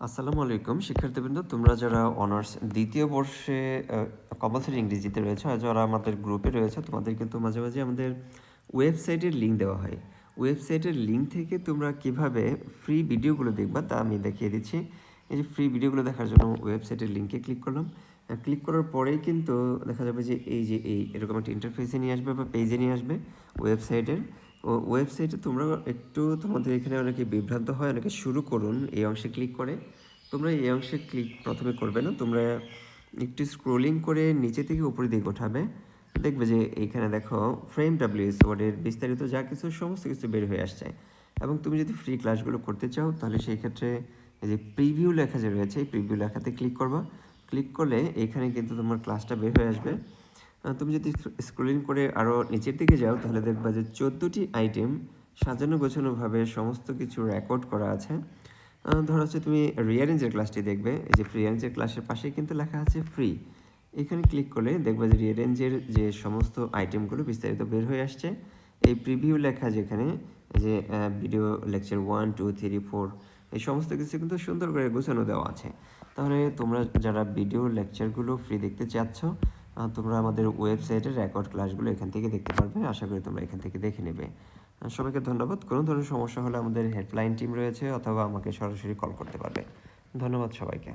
আসসালামু আলাইকুম শিক্ষার্থীবৃন্দ, তোমরা যারা অনার্স দ্বিতীয় বর্ষে কম্পালসরি ইংরেজিতে রয়েছে আর যারা আমাদের গ্রুপে রয়েছে, তোমাদের কিন্তু মাঝে মাঝে আমাদের ওয়েবসাইটের লিঙ্ক দেওয়া হয়। ওয়েবসাইটের লিঙ্ক থেকে তোমরা কিভাবে ফ্রি ভিডিওগুলো দেখবা তা আমি দেখিয়ে দিচ্ছি। এই যে ফ্রি ভিডিওগুলো দেখার জন্য ওয়েবসাইটের লিঙ্কে ক্লিক করলাম। ক্লিক করার পরেই কিন্তু দেখা যাবে যে এই এরকম একটা ইন্টারফেসে নিয়ে আসবে বা পেজে নিয়ে আসবে ওয়েবসাইটের। ওয়েবসাইটে তোমরা একটু তোমাদের এখানে অনেকে বিভ্রান্ত হয়, অনেকে শুরু করুন এই অংশে ক্লিক করে। তোমরা এই অংশে ক্লিক প্রথমে করবে না, তোমরা একটু স্ক্রোলিং করে নিচে থেকে উপরের দিকে ওঠাবে। দেখবে যে এইখানে দেখো ফ্রেম ডাব্লিউএস ওয়ার্ডের বিস্তারিত যা কিছু সমস্ত কিছু বের হয়ে আসছে। এবং তুমি যদি ফ্রি ক্লাসগুলো করতে চাও তাহলে সেই ক্ষেত্রে এই যে প্রিভিউ লেখা যে রয়েছে এই প্রিভিউ লেখাতে ক্লিক করবা। ক্লিক করলে এখানে কিন্তু তোমার ক্লাসটা বের হয়ে আসবে। তুমি যদি স্ক্রলিং করে আরও নিচের দিকে যাও তাহলে দেখবা যে 14টি আইটেম সাজানো গোছানোভাবে সমস্ত কিছু রেকর্ড করা আছে। ধরো হচ্ছে তুমি রিয়ারেঞ্জের ক্লাসটি দেখবে, এই যে রিয়ারেঞ্জের ক্লাসের পাশেই কিন্তু লেখা আছে ফ্রি। এখানে ক্লিক করলে দেখবে যে রিয়ারেঞ্জের যে সমস্ত আইটেমগুলো বিস্তারিত বের হয়ে আসছে। এই প্রিভিউ লেখা যেখানে যে ভিডিও লেকচার 1 2 3 4 এই সমস্ত কিছু কিন্তু সুন্দর করে গোছানো দেওয়া আছে। তাহলে তোমরা যারা ভিডিও লেকচারগুলো ফ্রি দেখতে চাচ্ছ, তোমরা আমাদের ওয়েবসাইটের রেকর্ড ক্লাসগুলো এখান থেকে দেখতে পারবে। আশা করি তোমরা এখান থেকে দেখে নেবে। সবাইকে ধন্যবাদ। কোনো ধরনের সমস্যা হলে আমাদের হেল্পলাইন টিম রয়েছে অথবা আমাকে সরাসরি কল করতে পারবে। ধন্যবাদ সবাইকে।